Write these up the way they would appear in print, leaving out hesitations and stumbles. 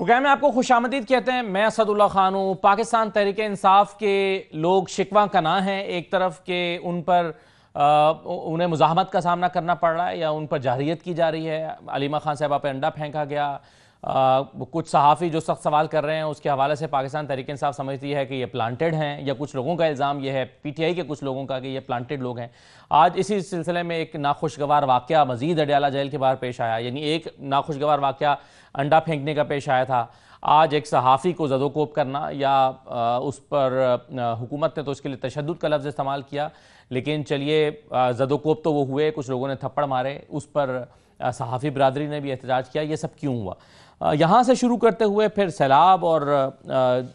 Programme में आपको खुशामदीद कहते हैं। मैं असदुल्ला खान हूँ। पाकिस्तान तहरीक इंसाफ के लोग शिकवा कना हैं एक तरफ के उन पर उन्हें मुज़ाहमत का सामना करना पड़ रहा है या उन पर जारियत की जा रही है। अलीमा खान साहबा पर अंडा फेंका गया। कुछ सहाफ़ी जो सख्त सवाल कर रहे हैं उसके हवाले से पाकिस्तान तहरीक इंसाफ समझती है कि ये प्लांटेड हैं, या कुछ लोगों का इल्ज़ाम ये है PTI के कुछ लोगों का कि ये प्लांटेड लोग हैं। आज इसी सिलसिले में एक नाखुशगवार वाक़या मज़ीद अडयाला जेल के बाहर पेश आया। यानी एक नाखुशगवार वाक़या अंडा फेंकने का पेश आया था, आज एक सहाफ़ी को ज़दोकोब करना या उस पर हुकूमत ने तो उसके लिए तशद्दुद का लफ्ज़ इस्तेमाल किया, लेकिन चलिए ज़दोकोब तो वो हुए, कुछ लोगों ने थप्पड़ मारे, उस पर सहाफ़ी बरादरी ने भी एहतजाज किया। ये सब क्यों हुआ? यहाँ से शुरू करते हुए फिर सैलाब और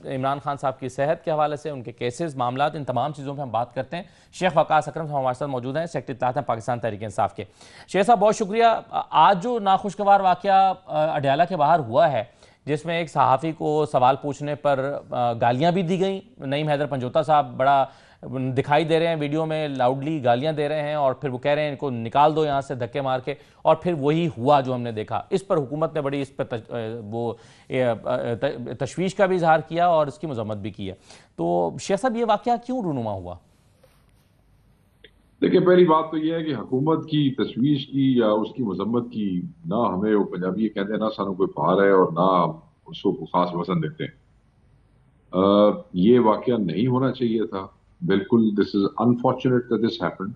इमरान खान साहब की सेहत के हवाले से, उनके केसेस, मामला, इन तमाम चीज़ों पर हम बात करते हैं। शेख वकास अकरम साहब हमारे साथ मौजूद हैं, सेक्रेटरी इत्तलात हैं पाकिस्तान तहरीक इंसाफ के। शेख साहब बहुत शुक्रिया। आज जो नाखुशगवार वाक़या अडयाला के बाहर हुआ है, जिसमें एक सहाफ़ी को सवाल पूछने पर गालियाँ भी दी गई। नईम हैदर पंजोता साहब बड़ा दिखाई दे रहे हैं वीडियो में, लाउडली गालियां दे रहे हैं और फिर वो कह रहे हैं इनको निकाल दो यहाँ से धक्के मार के, और फिर वही हुआ जो हमने देखा। इस पर हुकूमत ने बड़ी इस पर तशवीश का भी इजहार किया और इसकी मजम्मत भी की है। तो शेख साहब ये वाक़या क्यों रूनुमा हुआ? देखिए, पहली बात तो यह है कि हुकूमत की तशवीश की या उसकी मजम्मत की ना हमें, वो पंजाबी ये कहते हैं ना, सानू कोई भार है और ना उसको कोई खास वजन देते हैं। ये वाकया नहीं होना चाहिए था। बिल्कुल, this is unfortunate that this happened.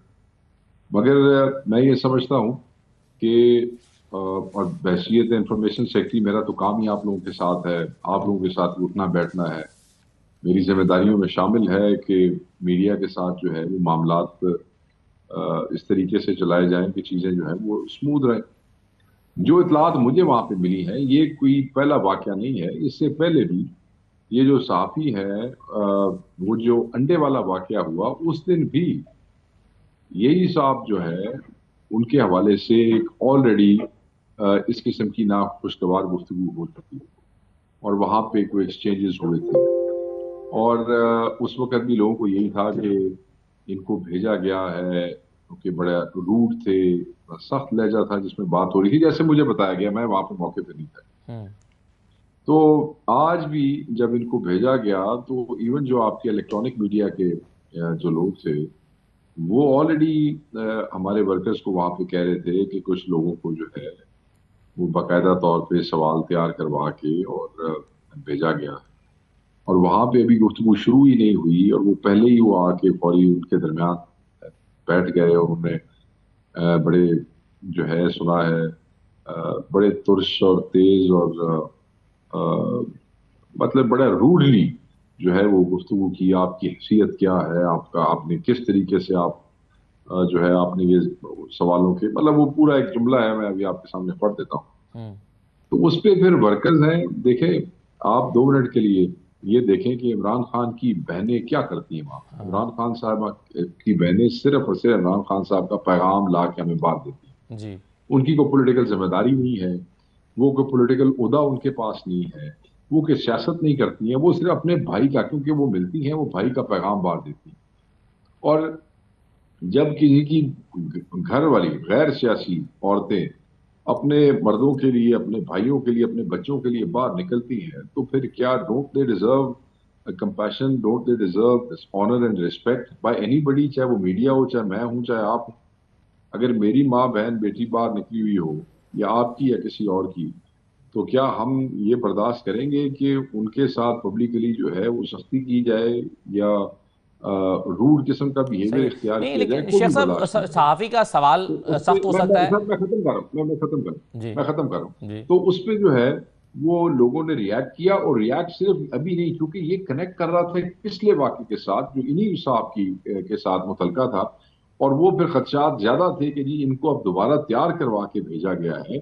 मगर मैं ये समझता हूँ कि और बहसीत इंफॉर्मेशन सेक्रेटरी मेरा तो काम ही आप लोगों के साथ है, आप लोगों के साथ उठना बैठना है। मेरी जिम्मेदारियों में शामिल है कि मीडिया के साथ जो है वो मामलात इस तरीके से चलाए जाएं कि चीजें जो है वो स्मूथ रहें। जो इतलात मुझे वहां पे मिली है, ये कोई पहला वाकया नहीं है। इससे पहले भी ये जो सहाफी है, वो जो अंडे वाला वाकया हुआ उस दिन भी यही साहब जो है उनके हवाले से एक ऑलरेडी इस किस्म की नाखुशगवार गुफ्तगू हो चुकी है और वहां पे कोई एक्सचेंजेस हुए थे। और उस वक्त भी लोगों को यही था कि इनको भेजा गया है क्योंकि बड़ा रूट थे, सख्त लहजा था जिसमें बात हो रही थी, जैसे मुझे बताया गया। मैं वहां पे मौके पे नहीं था। तो आज भी जब इनको भेजा गया तो इवन जो आपके इलेक्ट्रॉनिक मीडिया के जो लोग थे, वो ऑलरेडी हमारे वर्कर्स को वहां पे कह रहे थे कि कुछ लोगों को जो है वो बाकायदा तौर पे सवाल तैयार करवा के और भेजा गया। और वहां पे अभी गुफ्तगू शुरू ही नहीं हुई और वो पहले ही वो आके फौरी उनके दरमियान बैठ गए और उन्होंने बड़े जो है सुना है बड़े तुर्श और तेज और मतलब बड़ा रूडली जो है वो गुफ्तगू की। आपकी हैसियत क्या है, आपका आपने किस तरीके से आप जो है आपने ये सवालों के मतलब वो पूरा एक जुमला है, मैं अभी आपके सामने पढ़ देता हूँ। तो उस पे फिर वर्कर्स हैं। देखें, आप 2 मिनट के लिए ये देखें कि इमरान खान की बहनें क्या करती हैं वहां पर। इमरान खान साहब की बहनें सिर्फ और सिर्फ इमरान खान साहब का पैगाम ला के हमें बात देती हैं जी। उनकी कोई पॉलिटिकल जिम्मेदारी नहीं है, वो कोई पॉलिटिकल उहदा उनके पास नहीं है, वो कोई सियासत नहीं करती हैं। वो सिर्फ अपने भाई का, क्योंकि वो मिलती हैं, वो भाई का पैगाम बांट देती हैं। और जब किसी की घर वाली गैर सियासी औरतें अपने मर्दों के लिए, अपने भाइयों के लिए, अपने बच्चों के लिए बाहर निकलती हैं, तो फिर क्या don't they deserve compassion, don't they deserve this honour and respect by anybody, चाहे वो मीडिया हो, चाहे मैं हूं, चाहे आप। अगर मेरी माँ बहन बेटी बाहर निकली हुई हो या आपकी या किसी और की, तो क्या हम ये बर्दाश्त करेंगे कि उनके साथ पब्लिकली जो है वो सख्ती की जाए या रूड किस्म का बिहेवियर इख्तियार नहीं, किया जाए? लेकिन कोई शेख भी साहब बर्दाश्त नहीं करेगा। सहाफ़ी का सवाल तो उस पे सख्त हो सकता है। मैं खत्म कर रहा हूँ, मैं खत्म कर रहा हूँ। जी। तो उस पे जो है वो लोगों ने रिएक्ट किया, और रिएक्ट सिर्फ अभी नहीं, क्योंकि ये कनेक्ट कर रहा था पिछले वाक़े के साथ जो इन्हीं साहब की के साथ मुतलका था। और वो फिर खदशात ज्यादा थे कि जी इनको अब दोबारा तैयार करवा के भेजा गया है।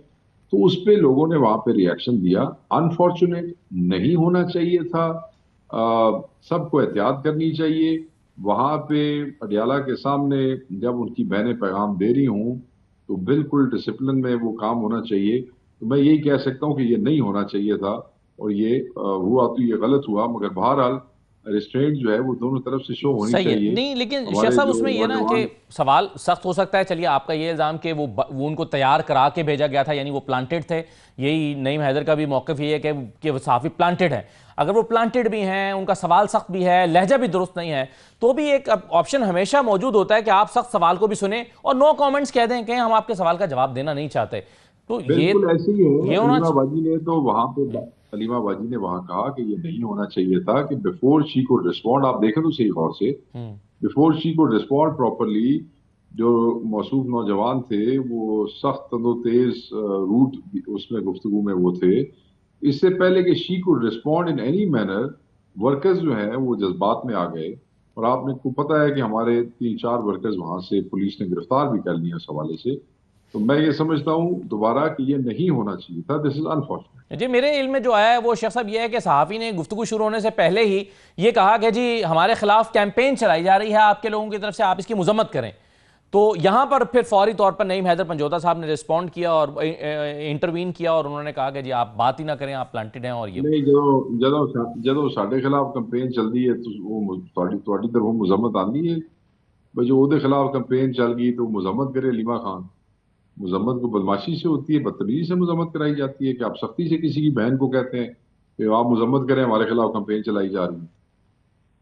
तो उस पे लोगों ने वहां पे रिएक्शन दिया। अनफॉर्चुनेट, नहीं होना चाहिए था। सबको एहतियात करनी चाहिए। वहां पे अडयाला के सामने जब उनकी बहनें पैगाम दे रही हूं तो बिल्कुल डिसिप्लिन में वो काम होना चाहिए। तो मैं यही कह सकता हूं कि ये नहीं होना चाहिए था, और ये हुआ तो ये गलत हुआ। मगर बहरहाल रिस्ट्रेंट जो है वो दोनों तरफ से शो होनी सही है। चाहिए। नहीं, लेकिन शेख हमारे साहब जो उसमें ये ना कि नौजवान, सवाल सख्त हो सकता है। चलिए, आपका ये इल्ज़ाम कि वो उनको तैयार करा के भेजा गया था, यानी वो प्लांटेड थे। यही नईम हैदर का भी मौक़िफ़ ये है कि वो सहाफ़ी प्लांटेड है। अगर वो प्लांटेड भी हैं, उनका सवाल सख्त भी है, लहजा भी दुरुस्त नहीं है, तो भी एक ऑप्शन हमेशा मौजूद होता है कि आप सख्त सवाल को भी सुने और नो कॉमेंट्स कह दें कि हम आपके सवाल का जवाब देना नहीं चाहते। तो बिल्कुल ऐसे ही है। ये होना अलीमा बाजी ने तो वहां पे, हम्म, अलीमा बाजी ने वहां कहा कि ये नहीं होना चाहिए था कि बिफोर शी कुड रिस्पॉन्ड, आप देखें तो सही गौर से, hmm, before she could respond properly, जो मौसूफ नौजवान थे वो सख्त तेज रूट उसमें गुफ्तगू में वो थे। इससे पहले कि she could respond in any manner, workers जो हैं वो जज्बात में आ गए। और आपने को पता है कि हमारे 3-4 वर्कर्स वहां से पुलिस ने गिरफ्तार भी कर लिए इस हवाले से। तो मैं ये समझता हूँ दोबारा कि ये नहीं होना चाहिए था। This is unfortunate. जी, मेरे इल्म में जो आया है वो शेख साहब ये है कि सहाफ़ी ने गुफ्तगू शुरू होने से पहले ही ये कहा कि जी हमारे खिलाफ कैंपेन चलाई जा रही है आपके लोगों की तरफ से, आप इसकी मजम्मत करें। तो यहाँ पर फिर फौरी तौर पर नईम हैदर पंजोता साहब ने रिस्पॉन्ड किया और इंटरवीन किया और उन्होंने कहा कि जी आप बात ही ना करें, आप प्लांटेड हैं और ये। नहीं, ਜਦੋਂ ਸਾਡੇ ਖਿਲਾਫ ਕੰਪੇਨ ਚੱਲਦੀ ਹੈ तो वो ਤੁਹਾਡੀ ਤਰਫੋਂ ਮੁਜ਼ੰਮਤ ਆਉਂਦੀ ਹੈ। भाई जो ਉਹਦੇ खिलाफ कंपेन चल गई तो मुजम्मत करे अलीमा खान। मुजम्मत को बदमाशी से होती है, बदतमीजी से मुजम्मत कराई जाती है कि आप सख्ती से किसी की बहन को कहते हैं कि आप मुजम्मत करें, हमारे खिलाफ कंपेन चलाई जा रही है।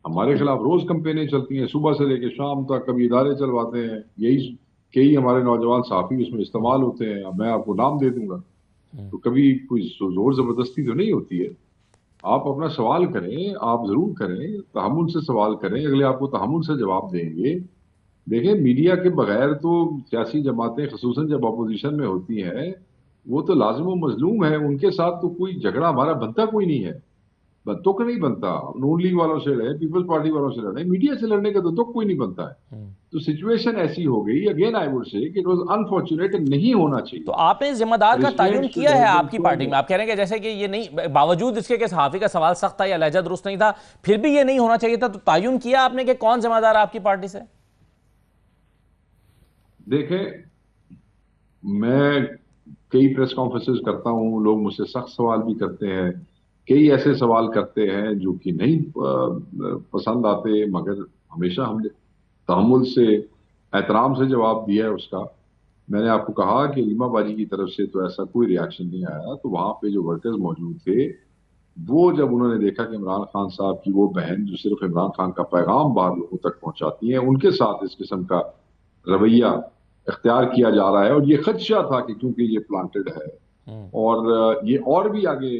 हमारे खिलाफ रोज कंपेनें चलती हैं, सुबह से लेकर शाम तक, कभी इदारे चलवाते हैं। यही कई हमारे नौजवान साथी उसमें इस्तेमाल होते हैं। अब मैं आपको नाम दे दूंगा। तो कभी कोई जोर जबरदस्ती तो नहीं होती है। आप अपना सवाल करें, आप जरूर करें, तहम्मुल से सवाल करें, अगले आपको तहम्मुल से जवाब देंगे। देखिए, मीडिया के बगैर तो सियासी जमातें खसूसन जब अपोजिशन में होती हैं, वो तो लाजिम व मजलूम है, उनके साथ तो कोई झगड़ा हमारा बनता कोई नहीं है। दुख नहीं बनता। नून लीग वालों से लड़े, पीपल्स पार्टी वालों से लड़े, मीडिया से लड़ने का तो दुख कोई नहीं बनता है। तो सिचुएशन ऐसी हो गई, अगेन आई वुड से कि इट वाज अनफॉर्चुनेट, नहीं होना तो चाहिए। आपने इस जिम्मेदार का रिस्ट्रेंट तयन शुड किया है हैव बीन आपकी पार्टी में। आप कह रहे हैं कि जैसे कि ये नहीं, बावजूद इसके कि सहाफी का सवाल सख्त था या लहजा दुरुस्त नहीं था, फिर भी ये नहीं होना चाहिए था, तो तयन किया आपने कि कौन जिम्मेदार आपकी पार्टी से? देखें, मैं कई प्रेस कॉन्फ्रेंसेस करता हूं, लोग मुझसे सख्त सवाल भी करते हैं। कई ऐसे सवाल करते हैं जो कि नहीं पसंद आते, मगर हमेशा हमने तहम्मुल से, एहतराम से जवाब दिया है उसका। मैंने आपको कहा कि लीमा बाजी की तरफ से तो ऐसा कोई रिएक्शन नहीं आया। तो वहां पे जो वर्कर्स मौजूद थे, वो जब उन्होंने देखा कि इमरान खान साहब की वो बहन जो सिर्फ इमरान खान का पैगाम बाहर लोगों तक पहुंचाती है, उनके साथ इस किस्म का रवैया इख्तियार किया जा रहा है, और ये खदशा था कि क्योंकि ये प्लांटेड है और ये और भी आगे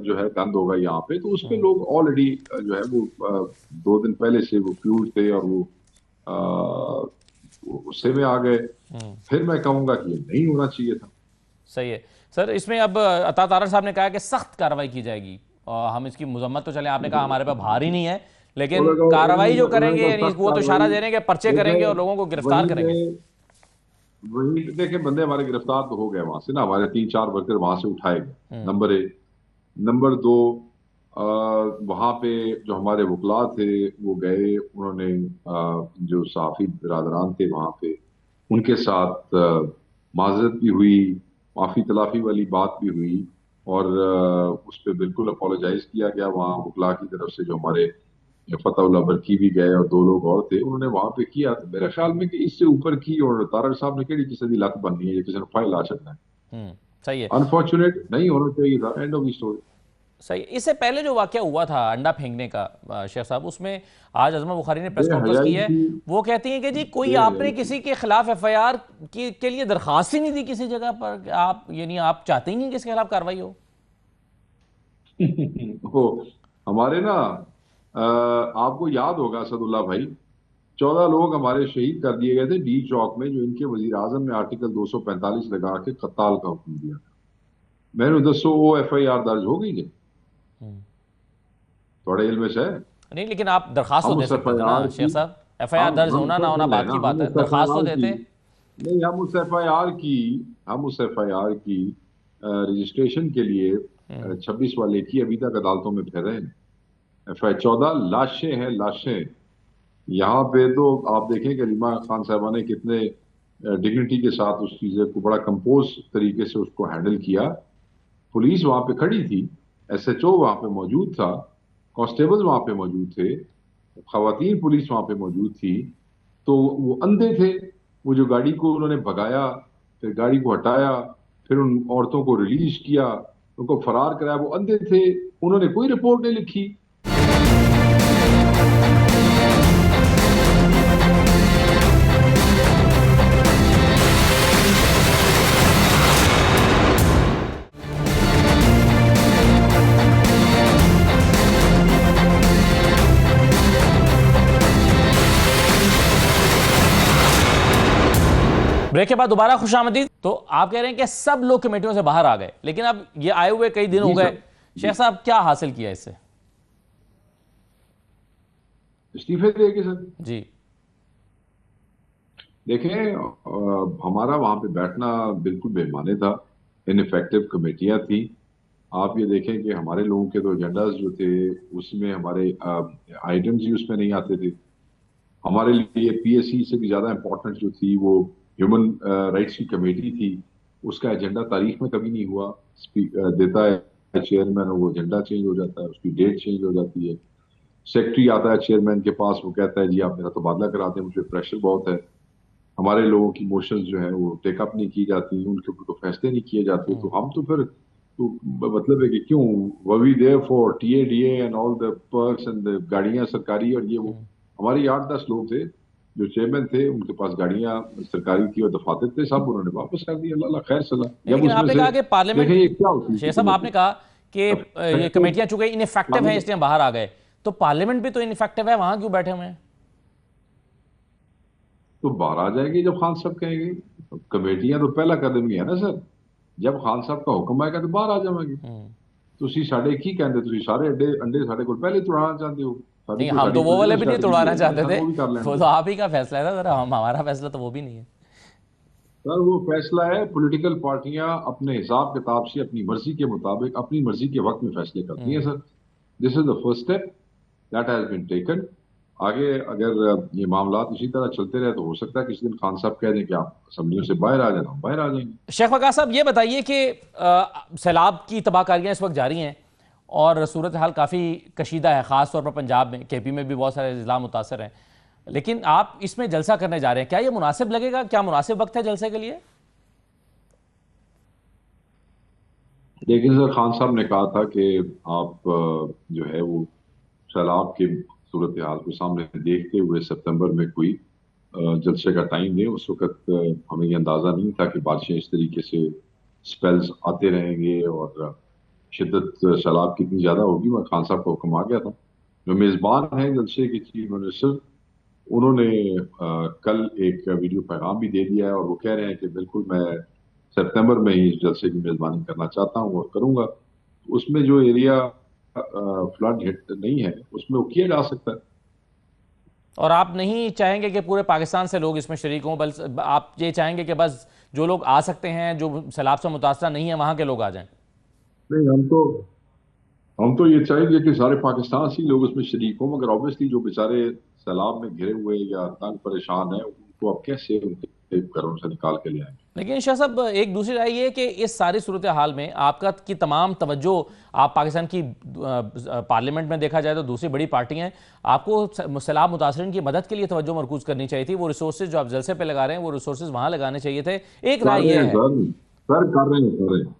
जो है गंद होगा यहाँ पे, तो उस पे लोग ऑलरेडी जो है वो 2 दिन पहले से वो फ्यूज थे और वो गुस्से में आ गए। फिर मैं कहूंगा कि ये नहीं होना चाहिए था। सही है सर। इसमें अब अता तारर साहब ने कहा कि सख्त कार्रवाई की जाएगी और हम इसकी मजम्मत तो चले, आपने कहा हमारे पास भारी नहीं है, लेकिन कार्रवाई जो करेंगे, यानी सख्त वो तो इशारा कार्रवाई, दे रहे हैं कि पर्चे करेंगे और देखें, लोगों को गिरफ्तार वहीं पे करेंगे। वहीं पे देखें, बंदे हमारे गिरफ्तार तो हो गए वहां से ना, हमारे 3-4 वर्कर वहां से उठाए गए, नंबर 1। नंबर 2, वहां पे जो हमारे वकला थे वो गए, उन्होंने जो सहाफी बिरादरान थे वहां पे, उनके साथ माजरत भी हुई, माफी तलाफी वाली बात भी हुई, और उस पर बिल्कुल अपोलोजाइज किया गया वहाँ वकला की तरफ से। जो हमारे फतेहुल्लाह बरकी भी गए और 2 लोग और थे, उन्होंने वहां पे किया। तो मेरे ख्याल में कि इससे ऊपर की, और तारक साहब ने केड़ी किसी की लत बननी है, किसी ने फाइल आ सकता है। सही है। अनफॉर्चुनेट, नहीं होना चाहिए था, एंड ऑफ द स्टोरी। सही है। इससे पहले जो वाकया हुआ था अंडा फेंकने का, शेख साहब, उसमें आज अजमा बुखारी ने प्रेस कॉन्फ्रेंस की बेहयाई है। थी, वो कहती हैं कि जी कोई आपने बेहयाई थी। किसी के खिलाफ एफआईआर के लिए दरखास्त ही नहीं दी किसी जगह पर, आप यानी आप चाहते ही नहीं कि इसके खिलाफ कार्रवाई हो। वो हमारे ना, आपको याद होगा सदुल्ला भाई, 14 लोग हमारे शहीद कर दिए गए थे डी चौक में, जो इनके वजीर आजम ने आर्टिकल 245 लगा के कत्ताल का हुक्म दिया था। मैंने दसो वो FIR दर्ज हो गई है? थोड़े इल्म से है। नहीं, लेकिन आप दरखास्त तो हम दे उस सकते थे ना FIR की, शेख साहब। एफआईआर दर्ज हम होना ना सर होना सुन बात लेना, की हम बात है, उस दरखास्त तो FIR की, देते। नहीं, हम उस FIR की रजिस्ट्रेशन के लिए 26 वाले की अभी तक अदालतों में फिर रहे हैं। FIR 14 लाशें हैं, लाशें। यहाँ पे तो आप देखें कि रीमा खान साहबा ने कितने डिग्निटी के साथ उस चीज़ को बड़ा कंपोज तरीके से उसको हैंडल किया। पुलिस वहां पे खड़ी थी, SHO वहां पे मौजूद था, कांस्टेबल वहां पे मौजूद थे, खवातीन पुलिस वहां पे मौजूद थी, तो वो अंधे थे। वो जो गाड़ी को उन्होंने भगाया, फिर गाड़ी को हटाया, फिर उन औरतों को रिलीज किया, उनको फरार कराया, वो अंधे थे, उन्होंने कोई रिपोर्ट नहीं लिखी। ब्रेक के बाद दोबारा खुशामदीद। तो आप कह रहे हैं कि सब लोग कमेटियों से बाहर आ गए, लेकिन अब ये आए हुए कई दिन हो गए, शेख साहब क्या हासिल किया इससे? इस्तीफे देंगे सर जी। देखें, हमारा वहां पे बैठना बिल्कुल बेमाने था, इनफेक्टिव कमेटियां थी। आप ये देखें कि हमारे लोगों के तो एजेंडाज जो थे उसमें हमारे आइटम्स ही उसमें नहीं आते थे। हमारे लिए पीएससी से भी ज्यादा इंपॉर्टेंट जो थी वो ह्यूमन राइट्स की कमेटी थी, उसका एजेंडा तारीख में कभी नहीं हुआ। देता है चेयरमैन और वो एजेंडा चेंज हो जाता है, उसकी डेट चेंज हो जाती है। सेक्रेटरी आता है चेयरमैन के पास, वो कहता है जी आप मेरा तबादला कराते हैं, मुझे प्रेशर बहुत है। हमारे लोगों की मोशंस जो है वो टेकअप नहीं की जाती, उनके ऊपर फैसले नहीं किए जाते। तो हम तो फिर तो मतलब है कि क्यों we there for TA DA and all the perks and the गाड़ियां सरकारी और ये वो। हमारे 8-10 लोग थे जो चेयरमैन थे, उनके पास गाड़ियां सरकारी थी और दफातर थे, सब उन्होंने वापस कर दिया। अल्लाह खैर सला। जब लेकिन उसमें आपने से कहा कि देखें पार्लियामेंट, ये क्या होती शेख है साहब आपने कहा कि ये कमेटी, कमेटियां चूंकि इनफेक्टिव हैं इसलिए बाहर आ गए, तो पार्लियामेंट भी तो इनफेक्टिव है, वहां क्यों बैठे हुए हैं? तो बाहर आ जाएगी जब खान साहब कहेंगे। कमेटियां तो पहला कदम ही है ना सर। जब खान साहब का हुक्म आएगा तो बाहर आ जाएंगे। ਤੁਸੀਂ ਸਾਡੇ ਕੀ ਕਹਿੰਦੇ, ਤੁਸੀਂ ਸਾਰੇ अंडे अंडे साढ़े को पहले तुड़ाना चाहते हो। साड़ी नहीं, को हम साड़ी तो वो वाले पोलिटिकल भी नहीं स्ट्रैटेजी तोड़वाना है, चाहते थे, वो भी कर लेने वो दो। तो आप ही का फैसला है ना, जरा हमारा फैसला तो वो भी नहीं है। सर वो फैसला है, पॉलिटिकल पार्टियां अपने हिसाब किताब से अपनी मर्जी के मुताबिक अपनी मर्जी के वक्त में फैसले करती हैं sir. This is the first step that has been taken. आगे अगर ये मामला इसी तरह चलते रहे तो हो सकता है किसी दिन खान साहब कह दें कि आप असम्बलियों से बाहर आ जाना, बाहर आ जाएंगे। शेख वक़ास साहब ये बताइए कि सैलाब की तबाहकारियाँ इस वक्त जारी हैं और सूरत हाल काफ़ी कशीदा है, ख़ास तौर पर पंजाब में, केपी में भी बहुत सारे ज़िला मुतासर हैं, लेकिन आप इसमें जलसा करने जा रहे हैं, क्या ये मुनासिब लगेगा? क्या मुनासिब वक्त है जलसे के लिए? लेकिन सर खान साहब ने कहा था कि आप जो है वो सैलाब के सूरत हाल को सामने देखते हुए सितंबर में कोई जलसे का टाइम दें। उस वक्त हमें ये अंदाजा नहीं था कि बारिशें इस तरीके से स्पेल्स आते रहेंगे और शिद्दत सैलाब कितनी ज्यादा होगी। वह खान साहब का हुक्म आ गया था। जो मेजबान है जलसे के चीफ मिनिस्टर, उन्होंने कल एक वीडियो पैगाम भी दे दिया है और वो कह रहे हैं कि बिल्कुल मैं सितंबर में ही इस जलसे की मेजबानी करना चाहता हूँ और करूंगा। उसमें जो एरिया फ्लड हिट नहीं है उसमें वो किया जा सकता है। और आप नहीं चाहेंगे कि पूरे पाकिस्तान से लोग इसमें शरीक हों, बल्कि आप ये चाहेंगे कि बस जो लोग आ सकते हैं, जो सैलाब से मुतासर नहीं है, वहाँ के लोग आ जाएं? नहीं, हम तो ये चाहेंगे कि सारे पाकिस्तान से लोग उसमें शरीक हों, मगर ऑब्वियसली जो बेचारे सैलाब में घिरे हुए या तंग परेशान है उनको आप कैसे उनके घरों से निकाल के ले आएंगे। लेकिन शाह साहब एक दूसरी राय ये है कि इस सारी सूरत हाल में आपका की तमाम तवज्जो, आप पाकिस्तान की पार्लियामेंट में देखा जाए तो दूसरी बड़ी पार्टी हैं, आपको सैलाब मुतासरीन की मदद के लिए तवज्जो मरकूज करनी चाहिए थी। वो रिसोर्सेज जो आप जलसे पे लगा रहे हैं वो रिसोर्सेज वहां लगाने चाहिए थे। एक कर राय रहे ये हैं है। सर, सर कर रहे हैं।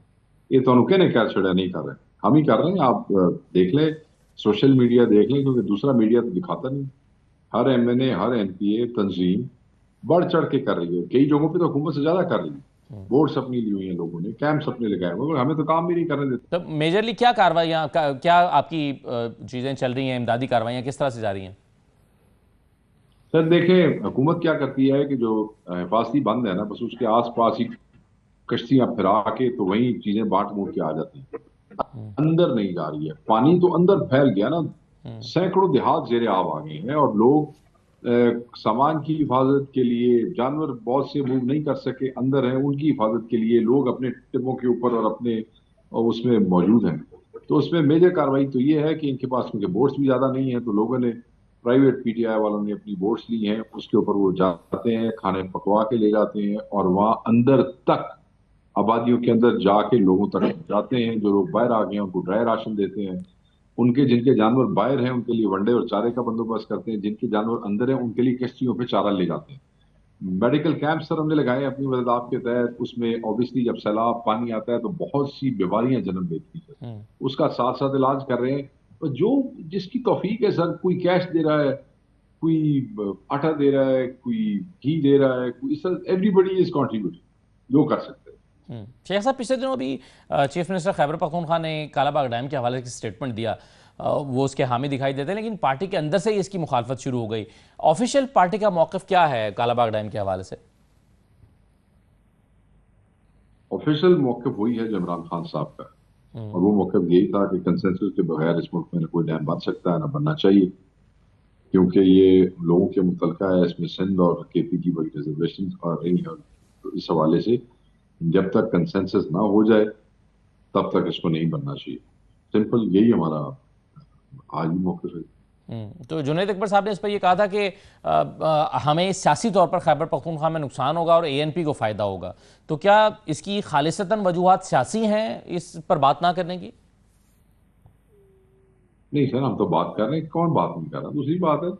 ये तो कहने क्या छड़ा नहीं कर रहे, हम ही कर रहे हैं। आप देख लें, सोशल मीडिया देख लें, क्योंकि दूसरा मीडिया तो दिखाता नहीं। हर एमएनए हर एमपीए तंजीम बढ़ चढ़ के कर रही है, कई जगहों पे तो हुकूमत से ज्यादा कर रही है। बोर्ड्स अपनी ली हुई हैं लोगों ने, कैंप्स अपने लगाए हुए, हमें तो काम भी नहीं करने देते। तो मेजरली क्या कार्रवाइयाँ, क्या आपकी चीज़ें चल रही हैं, इमदादी कार्रवाइयाँ किस तरह से जा रही हैं? सर देखें, हुकूमत क्या करती है कि जो हिफाजती बंद है ना, बस उसके आसपास ही कश्तियां फिरा के तो वही चीजें बांट बूट के आ जाती हैं, अंदर नहीं जा रही है। पानी तो अंदर फैल गया ना, सैकड़ों देहात जेरे आब आ गए हैं और लोग सामान की हिफाजत के लिए, जानवर बहुत से मूव नहीं कर सके अंदर हैं, उनकी हिफाजत के लिए लोग अपने टिब्बों के ऊपर और अपने उसमें मौजूद हैं। तो उसमें मेजर कार्रवाई तो ये है कि इनके पास क्योंकि बोट्स भी ज्यादा नहीं है, तो लोगों ने प्राइवेट पीटीआई वालों ने अपनी बोट्स ली हैं, उसके ऊपर वो जाते हैं, खाने पकवा के ले जाते हैं और वहां अंदर तक आबादियों के अंदर जाके लोगों तक जाते हैं। जो लोग बाहर आ गए हैं उनको ड्राई राशन देते हैं, उनके जिनके जानवर बाहर हैं उनके लिए वनडे और चारे का बंदोबस्त करते हैं, जिनके जानवर अंदर हैं उनके लिए किश्तियों पे चारा ले जाते हैं। मेडिकल कैंप सर हमने लगाए अपनी वजदात के तहत। उसमें ऑब्वियसली जब सैलाब पानी आता है तो बहुत सी बीमारियां जन्म लेती हैं सर, उसका साथ साथ इलाज कर रहे हैं। और जो जिसकी तौफीक है सर, कोई कैश दे रहा है, कोई आटा दे रहा है, कोई घी दे रहा है, कोई सर, एवरीबडी इज कॉन्ट्रीब्यूटिंग जो कर सकते हैं। शेख साहब, पिछले दिनों अभी चीफ मिनिस्टर खैबर पख्तूनख्वा ने कालाबाग डैम के हवाले से स्टेटमेंट दिया। वो उसके हामी दिखाई देते हैं, लेकिन पार्टी के अंदर से ही इसकी मुखालफत शुरू हो गई। ऑफिशियल पार्टी का मौक़िफ़ क्या है कालाबाग डैम के हवाले से? ऑफिशियल मौक़िफ़ वही है जो इमरान खान साहब का, और वो मौक़िफ़ यही था कि कंसेंसस के बगैर इस मुल्क में न कोई डैम बन सकता है, ना बनना चाहिए, क्योंकि ये लोगों के मुतलका है। इसमें सिंध और केपी की बड़ी रिजर्वेशन आ रही है। तो इस हवाले से जब तक कंसेंसस ना हो जाए तब तक इसको नहीं बनना चाहिए। सिंपल यही हमारा आज भी मौक़िफ़ है। तो जुनैद अकबर साहब ने इस पर यह कहा था कि हमें सियासी तौर पर खैबर पख्तूनख्वा में नुकसान होगा और एएनपी को फ़ायदा होगा। तो क्या इसकी खालिसतन वजूहात सियासी हैं, इस पर बात ना करने की? नहीं सर, हम तो बात कर रहे हैं, कौन बात नहीं कर रहा। दूसरी बात है,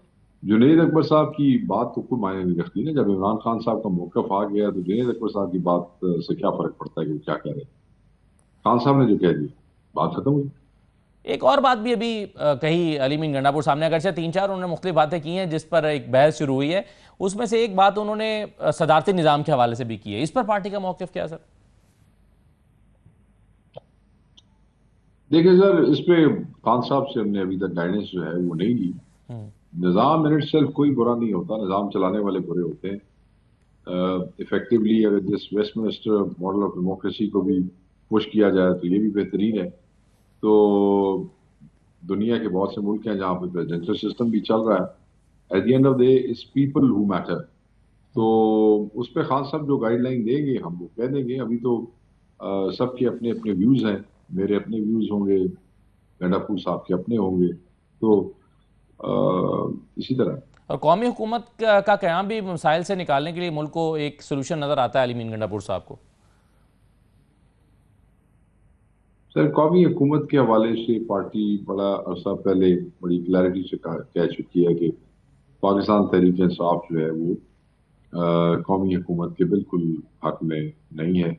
जुनैद अकबर साहब की बात तो कोई मायने नहीं रखती ना। जब इमरान खान साहब का मौक़िफ़ आ गया तो जुनैद अकबर साहब की बात से क्या फ़र्क पड़ता है कि वो क्या कह रहे हैं। खान साहब ने जो कह दिया, बात खत्म हुई। एक और बात भी अभी कही अली मीन गंडापुर साहब ने, अगरचे 3-4 उन्होंने मुख्तलिफ बातें की हैं जिस पर एक बहस शुरू हुई है। उसमें से एक बात उन्होंने सदारती निज़ाम के हवाले से भी की है। इस पर पार्टी का मौक़िफ़ क्या है सर? देखिए सर, इस पे खान साहब से हमने अभी तक गाइडेंस जो है वो नहीं ली। निज़ाम इन इटसेल्फ कोई बुरा नहीं होता, निज़ाम चलाने वाले बुरे होते हैं। इफेक्टिवली अगर जिस वेस्टमिनिस्टर मॉडल ऑफ डेमोक्रेसी को भी पुश किया जाए तो ये भी बेहतरीन है। तो दुनिया के बहुत से मुल्क हैं जहाँ पे प्रेसिडेंशियल सिस्टम भी चल रहा है। Eight the end of the day it's people who matter. तो उस पर खान साहब जो गाइडलाइन देंगे हम वो कह देंगे। अभी तो सबके अपने अपने व्यूज़ हैं। मेरे अपने व्यूज़ होंगे, गंडापुर साहब के अपने होंगे। तो इसी तरह और कौमी हुकूमत का क़याम भी मसाइल से निकालने के लिए मुल्क को एक सोल्यूशन नज़र आता है अली मीन गंडापुर साहब को? सर, कौमी हुकूमत के हवाले से पार्टी बड़ा अरसा पहले बड़ी क्लैरिटी से कह चुकी है कि पाकिस्तान तहरीक इंसाफ जो है वो कौमी हुकूमत के बिल्कुल हक में नहीं है।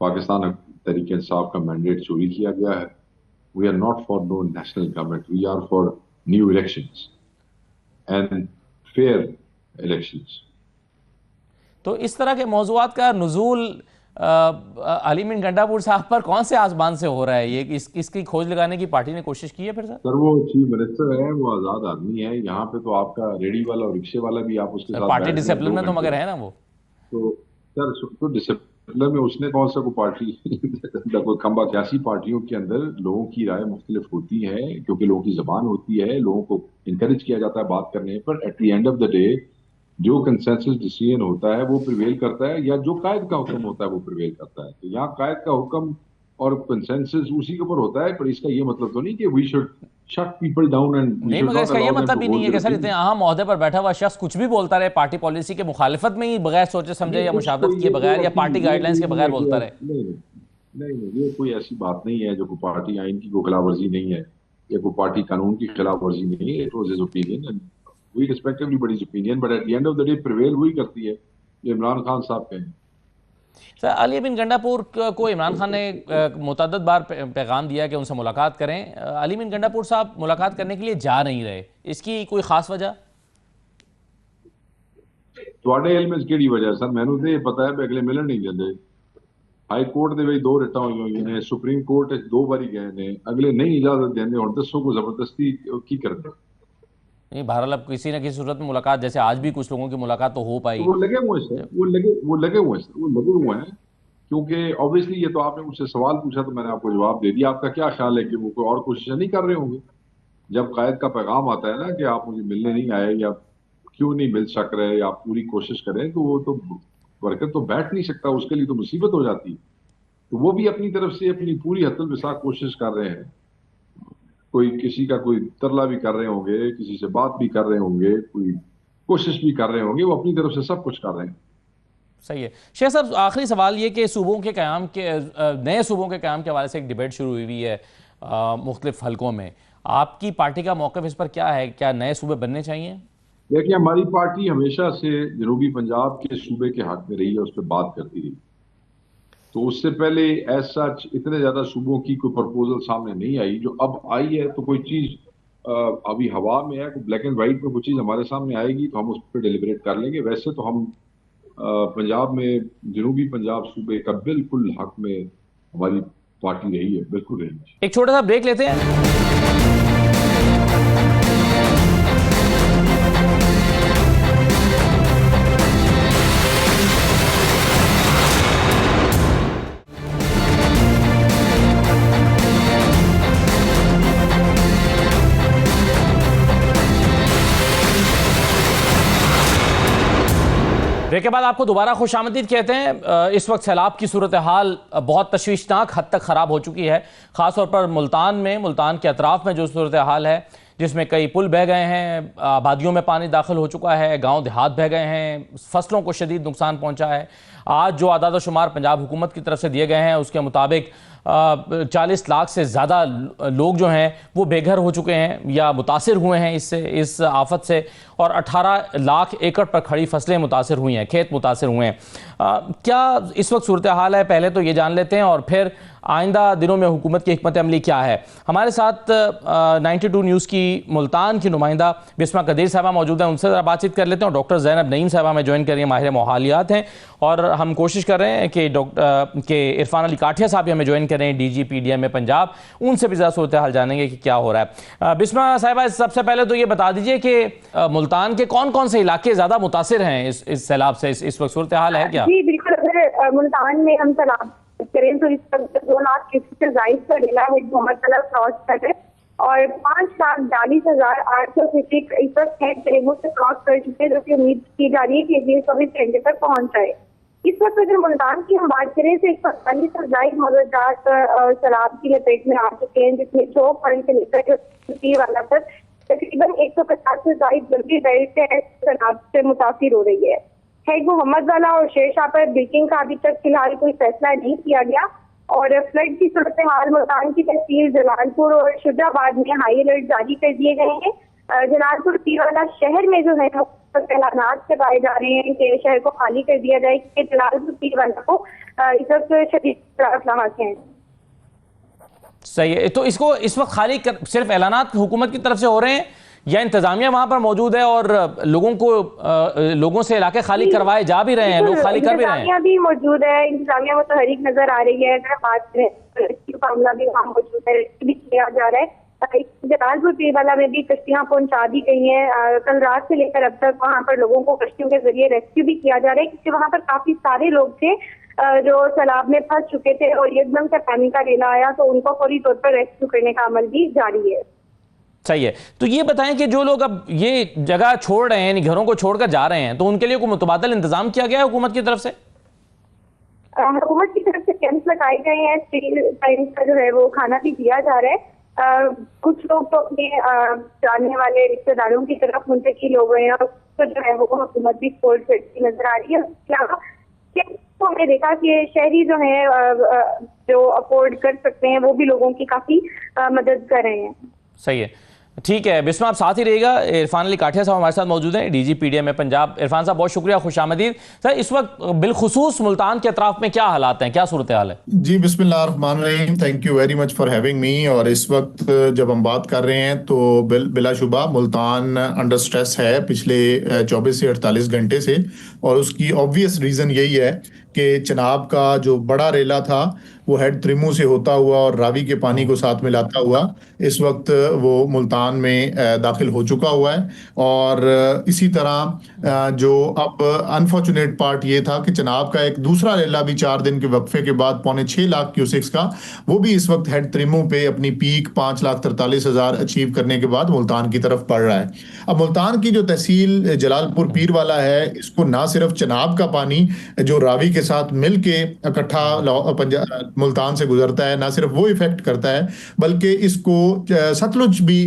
पाकिस्तान तहरीक इंसाफ का मैंडेट चोरी किया गया है। We are not for no national government, we are for new elections and fair elections. तो इस तरह के मौज़ूआत का नुज़ूल अली मीन गंडापुर साहब पर कौन से आसमान से हो रहा है? ये इसकी खोज लगाने की पार्टी ने कोशिश की है फिर सर? वो चीफ मिनिस्टर है, वो आज़ाद आदमी है। यहाँ पे तो आपका रेडी वाला और रिक्शे वाला भी आप उसके साथ पार्टी बैठ जाए डिसिप्लिन 2 में तो घंटे मगर है ना वो। तो सर, तो डिसिप्लिन में उसने कौन सा कोई पार्टी देखो, खंबा 81 पार्टियों के अंदर लोगों की राय मुख्तलिफ होती है, क्योंकि लोगों की जबान होती है, लोगों को इंकरेज किया जाता है बात करने पर। Eight the end of the day जो कंसेंसस डिसीजन होता है वो प्रिवेल करता है, या जो कायद का हुक्म होता है वो प्रिवेल करता है। तो यहाँ कायद का हुक्म और कंसेंसस उसी के ऊपर होता है। पर इसका ये मतलब तो नहीं कि we should shut people down and we नहीं, शुड मगर नॉट इसका ये अलाउ देम मतलब टू भी होल्ड नहीं है कि देयर सर इतने ओपिनियन। अहम ओहदे पर बैठा हुआ शख्स कुछ भी बोलता रहे पार्टी पॉलिसी के मुखालिफत में ही, बगैर सोचे समझे या मुशावरत किए बगैर या पार्टी गाइडलाइंस के बगैर बोलता रहे। नहीं, ये कोई ऐसी बात नहीं है जो कोई पार्टी आइन की कोई खिलाफवर्जी नहीं है या कोई पार्टी कानून की खिलाफवर्जी नहीं है। It was his opinion and we respect everybody's opinion, but at the end of the day prevail वही करती है जो इमरान खान साहब कहें। सर, अली बिन गंडापुर को इमरान खान ने मुतअद्दिद बार पैगाम दिया कि उनसे मुलाकात करें। अली बिन गंडापुर साहब मुलाकात करने के लिए जा नहीं रहे, इसकी कोई खास वजह? ਤੁਹਾਡੇ ਇਲਮ ਵਿੱਚ ਕਿਹੜੀ ਵਜ੍ਹਾ ਸਰ? ਮੈਨੂੰ ਤੇ ਇਹ ਪਤਾ ਹੈ ਕਿ ਅਗਲੇ ਮਿਲਣ ਨਹੀਂ ਦਿੰਦੇ। ਹਾਈ ਕੋਰਟ ਦੇ ਵਿੱਚ 2 ਰਿਟਾਂ ਹੋਈਆਂ ਨੇ, ਸੁਪਰੀਮ ਕੋਰਟ ਵਿੱਚ 2 ਵਾਰੀ ਗਏ ਨੇ, ਅਗਲੇ नहीं इजाजत देंगे। और दसो को जबरदस्ती की करते? नहीं, बहरहाल अब किसी न किसी सूरत में मुलाकात, जैसे आज भी कुछ लोगों की मुलाकात तो हो पाई। वो लगे हुए सर, वो लगे हुए हैं क्योंकि ऑब्वियसली ये तो आपने मुझसे सवाल पूछा तो मैंने आपको जवाब दे दिया। आपका क्या ख्याल है कि वो कोई और कोशिशें नहीं कर रहे होंगे? जब कायद का पैगाम आता है ना कि आप मुझे मिलने नहीं आए या क्यों नहीं मिल सक रहे या आप पूरी कोशिश करें, तो वो तो वर्कर तो बैठ नहीं सकता, उसके लिए तो मुसीबत हो जाती है। तो वो भी अपनी तरफ से अपनी पूरी हतल बिसा कोशिश कर रहे हैं। कोई किसी का कोई तरला भी कर रहे होंगे, किसी से बात भी कर रहे होंगे, कोई कोशिश भी कर रहे होंगे, वो अपनी तरफ से सब कुछ कर रहे हैं। सही है। शेख साहब, आखिरी सवाल ये कि सूबों के क़याम के नए सूबों के क़याम के हवाले से एक डिबेट शुरू हुई है। मुख्तलिफ हलकों में। आपकी पार्टी का मौक़िफ़ इस पर क्या है? क्या नए सूबे बनने चाहिए? देखिए, हमारी पार्टी हमेशा से जनूबी पंजाब के सूबे के हक में रही है, उस पर बात करती रही। तो उससे पहले एज सच इतने ज्यादा सूबों की कोई प्रपोजल सामने नहीं आई। जो अब आई है तो कोई चीज अभी हवा में है, ब्लैक एंड व्हाइट में कोई चीज हमारे सामने आएगी तो हम उस पर डिलिबरेट कर लेंगे। वैसे तो हम पंजाब में जनूबी पंजाब सूबे का बिल्कुल हक में हमारी पार्टी रही है, बिल्कुल रही है। एक छोटा सा ब्रेक लेते हैं। ब्रेक के बाद आपको दोबारा खुशामदीद कहते हैं। इस वक्त सैलाब की सूरत हाल बहुत तशवीशनाक हद तक ख़राब हो चुकी है, ख़ासतौर पर मुल्तान के अतराफ़ में जो सूरत हाल है, जिसमें कई पुल बह गए हैं, आबादियों में पानी दाखिल हो चुका है, गांव देहात बह गए हैं, फसलों को शदीद नुकसान पहुंचा है। आज जो आदाद शुमार पंजाब हुकूमत की तरफ से दिए गए हैं उसके मुताबिक 40 लाख से ज़्यादा लोग जो हैं वो बेघर हो चुके हैं या मुतासिर हुए हैं इस आफत से, और 18 लाख एकड़ पर खड़ी फसलें मुतासिर हुई हैं, खेत मुतासिर हुए हैं। क्या इस वक्त सूरत हाल है, पहले तो ये जान लेते हैं और फिर आइंदा दिनों में हुकूमत की हिकमत अमली क्या है। हमारे साथ 92 न्यूज़ की मुल्तान की नुमाइंदा बिस्मा कदीर साहबा मौजूद हैं, उनसे ज़रा बातचीत कर लेते हैं। और डॉक्टर ज़ैनब नईम साहबा में ज्वाइन कर रही हैं, माहिर माहौलियात हैं, और हम कोशिश कर रहे हैं कि इरफान अली काठिया साहब भी हमें ज्वाइन करें, DG/PDM में पंजाब, उनसे भी ज़रा सूरत हाल जानेंगे कि क्या हो रहा है। बिस्मा साहिबा, सबसे पहले तो ये बता दीजिए कि मुल्तान के कौन कौन से इलाके ज़्यादा मुतासिर हैं इस सैलाब से? इस वक्त सूरत हाल है क्या? जी बिल्कुल, अगर मुल्तान में हम सैलाब करें तो इस वक्त 2 लाख किसी से जायद का जिला है मोहम्मद क्रॉस कर है, और 5,42,800 फीसद इस वक्त है तेलुगु से क्रॉस कर चुके हैं, जो कि उम्मीद की जा रही है कि ये 24 घंटे तक पहुंच जाए। इस वक्त अगर मुल्तान की हम बात करें तो 145 से जायद मददगार सैलाब की लपेट में आ चुके हैं, जिसमें चौक पॉइंट से लेकर वाला पर तकरीबन 150 से जायद जल्दी बेल्ट सैलाब से मुतासिर हो रही है। मोहम्मद वाला और शेरशाह पर ब्रेकिंग का अभी तक फिलहाल कोई फैसला नहीं किया गया, और फ्लड की सूरत हाल मुल्तान की तहसील जलालपुर और शुजाबाद में हाई अलर्ट जारी कर दिए गए हैं। जलालपुर पीरवाला शहर में जो है ऐलानात करवाए जा रहे हैं कि शहर को खाली कर दिया जाए, कि जलालपुर पीरवाला को इस वक्त शदीद हालात हैं। सही है, तो इसको इस वक्त खाली सिर्फ ऐलानात हुकूमत की तरफ से हो रहे हैं या इंतजामिया वहां पर मौजूद है और लोगों से इलाके खाली करवाए जा भी रहे हैं, लोग खाली कर भी रहे हैं? इंतजामिया भी मौजूद है, इंतजामिया मुतहरिक नजर आ रही है। अगर बात करें मामला भी वहाँ मौजूद है, भी किया जा रहा है। जलालपुर पीरवाला में भी कश्तियां पहुंचा दी गई हैं। कल रात से लेकर अब तक वहाँ पर लोगों को कश्तियों के जरिए रेस्क्यू भी किया जा रहा है, क्योंकि वहाँ पर काफी सारे लोग थे जो सैलाब में फंस चुके थे और एकदम से पानी का रेला आया तो उनको फौरी तौर पर रेस्क्यू करने का अमल भी जारी है। सही है, तो ये बताएं कि जो लोग अब ये जगह छोड़ रहे हैं, यानी घरों को छोड़कर जा रहे हैं, तो उनके लिए कोई मुतबादल इंतजाम किया गया है हुकूमत की तरफ से? हुकूमत की तरफ से कैंप लगाए गए हैं, स्टील टाइम का जो है वो खाना भी दिया जा रहा है। कुछ लोग तो अपने जानने वाले रिश्तेदारों की तरफ मुंतकिल हो गए हैं, और तो जो है वो हुकूमत भी सपोर्ट करती नजर आ रही है। तो हमने देखा कि शहरी जो है जो अफोर्ड कर सकते हैं वो भी लोगों की काफी मदद कर रहे हैं। सही है, ठीक है। बिस्मा आप साथ ही रहेगा। इरफान अली काठिया साहब हमारे साथ मौजूद हैं, DG/PDM में पंजाब। इरफान साहब बहुत शुक्रिया, खुशामदीद। सर, इस वक्त बिलखुसूस मुल्तान के अतराफ में क्या हालात हैं, क्या सूरत हाल है? जी बिस्मिल्लाहिर्रहमानिर्रहीम, thank you very much for having me. और इस वक्त जब हम बात कर रहे हैं तो बिलाशुबा मुल्तान अंडर स्ट्रेस है पिछले 24 से 48 घंटे से, और उसकी ऑब्वियस रीज़न यही है कि चनाब का जो बड़ा रेला था वो हेड त्रिमू से होता हुआ और रावी के पानी को साथ में लाता हुआ इस वक्त वो मुल्तान में दाखिल हो चुका हुआ है। और इसी तरह जो अब अनफॉर्चुनेट पार्ट ये था कि चनाब का एक दूसरा रेला भी 4 दिन के वक्फे के बाद 6.25 लाख क्यूसेक्स का, वो भी इस वक्त हेड त्रिमू पे अपनी पीक 5,43,000 अचीव करने के बाद मुल्तान की तरफ बढ़ रहा है। अब मुल्तान की जो तहसील जलालपुर पीर वाला है, इसको ना सिर्फ चनाब का पानी जो रावी के साथ मिल के इकट्ठा मुल्तान से गुजरता है, ना सिर्फ वो इफेक्ट करता है, बल्कि इसको सतलुज भी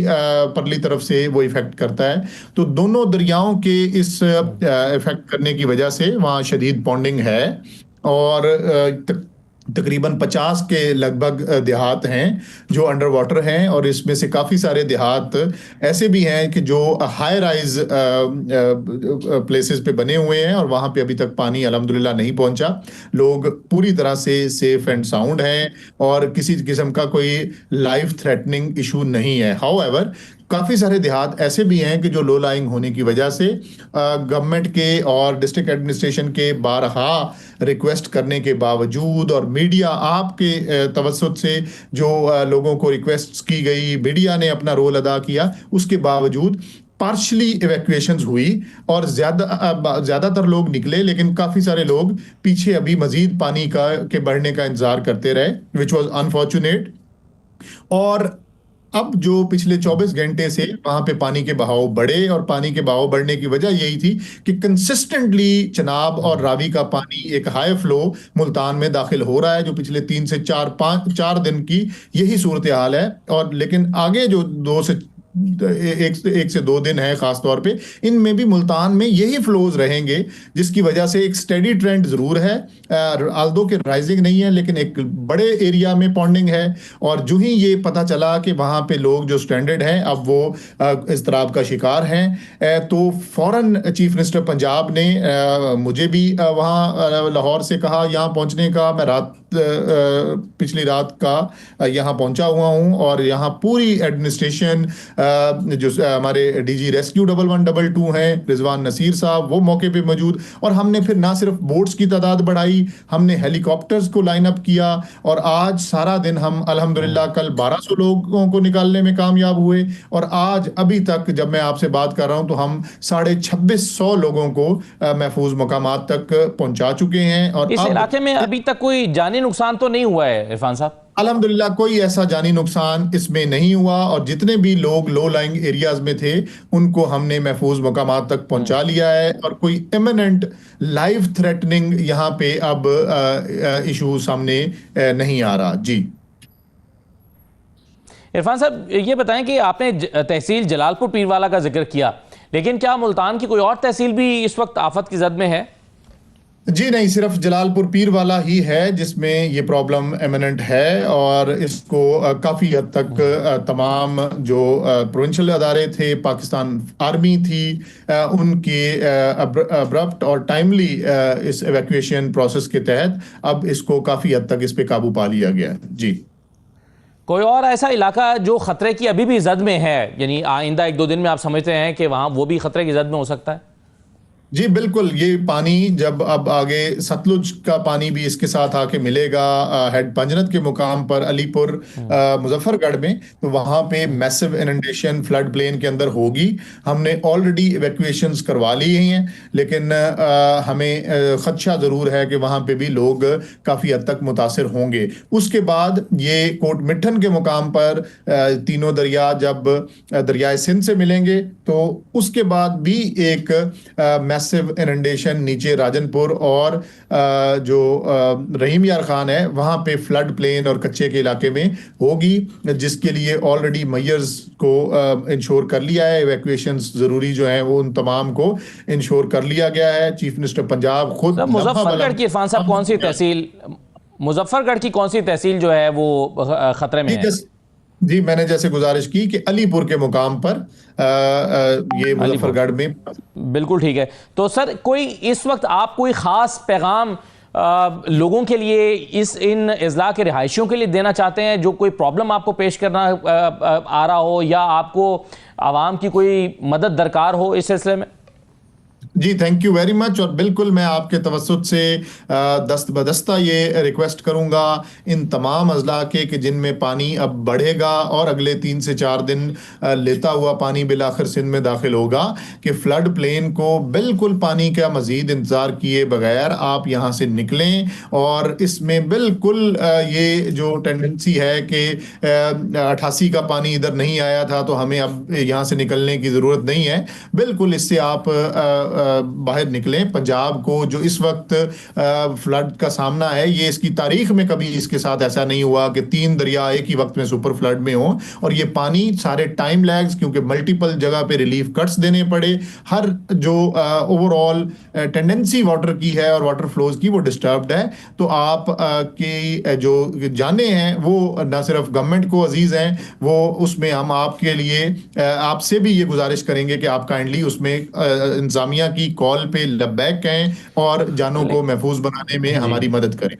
परली तरफ से वो इफेक्ट करता है। तो दोनों दरियाओं के इस इफेक्ट करने की वजह से वहाँ शदीद पॉन्डिंग है, और तकरीबन 50 के लगभग देहात हैं जो अंडर वाटर हैं, और इसमें से काफ़ी सारे देहात ऐसे भी हैं कि जो हाई राइज प्लेसेस पे बने हुए हैं और वहाँ पे अभी तक पानी अल्हम्दुलिल्लाह नहीं पहुँचा। लोग पूरी तरह से सेफ एंड साउंड हैं और किसी किस्म का कोई लाइफ थ्रेटनिंग इशू नहीं है। हाउएवर काफ़ी सारे देहात ऐसे भी हैं कि जो लो लाइंग होने की वजह से गवर्नमेंट के और डिस्ट्रिक्ट एडमिनिस्ट्रेशन के बारहा रिक्वेस्ट करने के बावजूद और मीडिया आपके तवज्जुद से जो लोगों को रिक्वेस्ट की गई, मीडिया ने अपना रोल अदा किया, उसके बावजूद पार्शली इवैक्यूएशंस हुई और ज्यादातर लोग निकले, लेकिन काफी सारे लोग पीछे अभी मजीद पानी के बढ़ने का इंतजार करते रहे, विच वॉज अनफॉर्चुनेट। और अब जो पिछले 24 घंटे से वहां पे पानी के बहाव बढ़े, और पानी के बहाव बढ़ने की वजह यही थी कि कंसिस्टेंटली चनाब और रावी का पानी एक हाई फ्लो मुल्तान में दाखिल हो रहा है, जो पिछले 3 से 4 दिन की यही सूरत हाल है। और लेकिन आगे जो 1 से 2 दिन है खास तौर पे, इनमें भी मुल्तान में यही फ्लोज रहेंगे, जिसकी वजह से एक स्टेडी ट्रेंड जरूर है, आल्दो के राइजिंग नहीं है, लेकिन एक बड़े एरिया में पॉन्डिंग है। और जो ही ये पता चला कि वहां पे लोग जो स्ट्रैंडेड हैं अब वो इज़्तिराब का शिकार हैं, तो फौरन चीफ मिनिस्टर पंजाब ने मुझे भी वहां लाहौर से कहा यहाँ पहुंचने का। मैं पिछली रात का यहाँ पहुंचा हुआ हूँ, और यहाँ पूरी एडमिनिस्ट्रेशन, जो हमारे डीजी रेस्क्यू 1112 हैं रिजवान नसीर साहब, वो मौके पे मौजूद। और हमने फिर ना सिर्फ बोट्स की तादाद बढ़ाई, हमने हेलीकॉप्टर्स को लाइन अप किया, और आज सारा दिन हम अल्हम्दुलिल्लाह कल 1200 लोगों को निकालने में कामयाब हुए, और आज अभी तक जब मैं आपसे बात कर रहा हूं तो हम 2650 लोगों को महफूज मकामात तक पहुंचा चुके हैं। और इस इलाके में अभी तक कोई जानी नुकसान तो नहीं हुआ है इरफान साहब? अल्हम्दुलिल्लाह कोई ऐसा जानी नुकसान इसमें नहीं हुआ, और जितने भी लोग लो लाइंग एरियाज में थे उनको हमने महफूज मकामात तक पहुंचा लिया है, और कोई इमिनेंट लाइफ थ्रेटनिंग यहाँ पे अब इशू सामने नहीं आ रहा। जी इरफान साहब, ये बताएं कि आपने तहसील जलालपुर पीरवाला का जिक्र किया, लेकिन क्या मुल्तान की कोई और तहसील भी इस वक्त आफत की जद में है? जी नहीं, सिर्फ जलालपुर पीरवाला ही है जिसमें ये प्रॉब्लम एमिनेंट है, और इसको काफ़ी हद तक तमाम जो प्रोविंशियल अदारे थे, पाकिस्तान आर्मी थी, उनके अब्रप्ट और टाइमली इस एवैक्यूएशन प्रोसेस के तहत अब इसको काफ़ी हद तक इस पे काबू पा लिया गया है। जी कोई और ऐसा इलाका जो खतरे की अभी भी जद में है, यानी आइंदा 1-2 दिन में आप समझते हैं कि वहाँ वो भी खतरे की जद में हो सकता है? जी बिल्कुल, ये पानी जब अब आगे सतलुज का पानी भी इसके साथ आके मिलेगा हेड पंजनत के मुकाम पर अलीपुर मुजफ्फरगढ़ में, तो वहाँ पे मैसिव इनंडेशन फ्लड प्लेन के अंदर होगी। हमने ऑलरेडी इवैक्यूएशंस करवा ली हैं, लेकिन हमें खदशा ज़रूर है कि वहाँ पे भी लोग काफ़ी हद तक मुतासिर होंगे। उसके बाद ये कोट मिठन के मुकाम पर तीनों दरिया जब दरियाए सिंध से मिलेंगे, तो उसके बाद भी एक मैसिव इनंडेशन नीचे राजनपुर और जो रहीम यार खान है वहां पे फ्लड प्लेन और कच्चे के इलाके में होगी, जिसके लिए ऑलरेडी मेयर्स को इंश्योर कर लिया है। इवैक्यूएशंस जरूरी जो है वो उन तमाम को इंश्योर कर लिया गया है। चीफ मिनिस्टर पंजाब खुद मुजफ्फरगढ़ की इरफान साहब कौन सी तहसील, मुजफ्फरगढ़ की कौन सी तहसील जो है वो खतरे में है? जी मैंने जैसे गुजारिश की कि अलीपुर के मुकाम पर ये मुजफ्फरगढ़ में। बिल्कुल ठीक है। तो सर कोई इस वक्त आप कोई खास पैगाम लोगों के लिए इन इज़्ला के रिहायशियों के लिए देना चाहते हैं, जो कोई प्रॉब्लम आपको पेश करना आ रहा हो या आपको आवाम की कोई मदद दरकार हो इस सिलसिले में? जी थैंक यू वेरी मच। और बिल्कुल मैं आपके तवज्जुद से दस्त बदस्ता ये रिक्वेस्ट करूंगा इन तमाम अजला के कि जिनमें पानी अब बढ़ेगा और अगले 3 से 4 दिन लेता हुआ पानी बिलाखिर सिंध में दाखिल होगा, कि फ्लड प्लेन को बिल्कुल पानी का मजीद इंतज़ार किए बगैर आप यहाँ से निकलें। और इसमें बिल्कुल ये जो टेंडेंसी है कि 88 का पानी इधर नहीं आया था तो हमें अब यहाँ से निकलने की ज़रूरत नहीं है, बिल्कुल इससे आप बाहर निकलें। पंजाब को जो इस वक्त फ्लड का सामना है, ये इसकी तारीख में कभी इसके साथ ऐसा नहीं हुआ कि 3 दरिया एक ही वक्त में सुपर फ्लड में हो। और ये पानी सारे टाइम लैग्स, क्योंकि मल्टीपल जगह पे रिलीफ कट्स देने पड़े, हर जो ओवरऑल टेंडेंसी वाटर की है और वाटर फ्लोज की वो डिस्टर्ब्ड है। तो आप के जो जाने हैं वो न सिर्फ गवर्नमेंट को अजीज हैं, वो उसमें हम आपके लिए आपसे भी ये गुजारिश करेंगे कि आप काइंडली उसमें इंतजामिया की कॉल पे लब्बैक कहें और जानों को महफूज बनाने में हमारी मदद करें।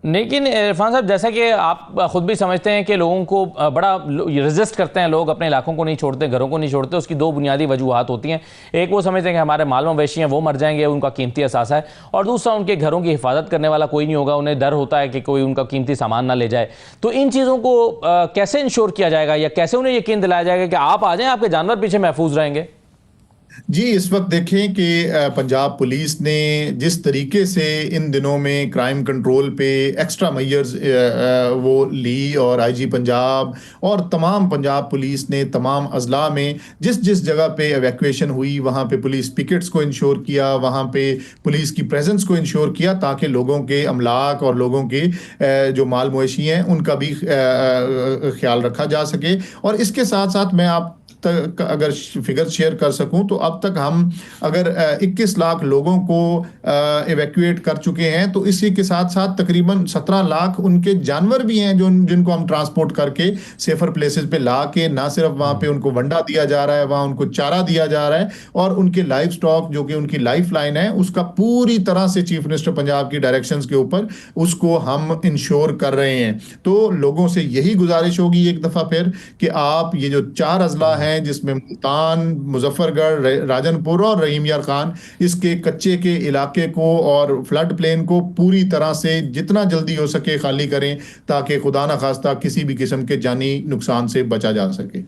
लेकिन इरफान साहब, जैसा कि आप खुद भी समझते हैं कि लोगों को बड़ा रेजिस्ट करते हैं, लोग अपने इलाकों को नहीं छोड़ते, घरों को नहीं छोड़ते। उसकी 2 बुनियादी वजूहात होती हैं। एक, वो समझते हैं कि हमारे माल मवेशी हैं वो मर जाएंगे, उनका कीमती असासा है। और दूसरा, उनके घरों की हिफाजत करने वाला कोई नहीं होगा, उन्हें डर होता है कि कोई उनका कीमती सामान ना ले जाए। तो इन चीज़ों को कैसे इंश्योर किया जाएगा या कैसे उन्हें यकीन दिलाया जाएगा कि आप आ जाएं, आपके जानवर पीछे महफूज रहेंगे? जी, इस वक्त देखें कि पंजाब पुलिस ने जिस तरीके से इन दिनों में क्राइम कंट्रोल पे एक्स्ट्रा मेजर्स वो ली, और आईजी पंजाब और तमाम पंजाब पुलिस ने तमाम अजला में जिस जिस जगह पे एवैक्यूएशन हुई वहाँ पे पुलिस पिकेट्स को इंश्योर किया, वहाँ पे पुलिस की प्रेजेंस को इंश्योर किया, ताकि लोगों के अमलाक और लोगों के जो माल मवेशी हैं उनका भी ख्याल रखा जा सके। और इसके साथ साथ मैं आप तक अगर फिगर शेयर कर सकूं तो अब तक हम अगर 21 लाख लोगों को इवैक्यूएट कर चुके हैं, तो इसी के साथ साथ तकरीबन 17 लाख उनके जानवर भी हैं जो जिनको हम ट्रांसपोर्ट करके सेफर प्लेसेस पे ला के, ना सिर्फ वहाँ पे उनको वंडा दिया जा रहा है, वहाँ उनको चारा दिया जा रहा है, और उनके लाइफ स्टॉक जो कि उनकी लाइफ लाइन है उसका पूरी तरह से चीफ मिनिस्टर पंजाब की डायरेक्शंस के ऊपर उसको हम इंश्योर कर रहे हैं। तो लोगों से यही गुजारिश होगी एक दफ़ा फिर कि आप ये जो 4 अजला हैं जिसमें मुल्तान, मुजफ्फरगढ़, राजनपुर और रहीम यार खान, इसके कच्चे के इलाके को और फ्लड प्लेन को पूरी तरह से जितना जल्दी हो सके खाली करें, ताकि खुदा न खास्ता किसी भी किस्म के जानी नुकसान से बचा जा सके।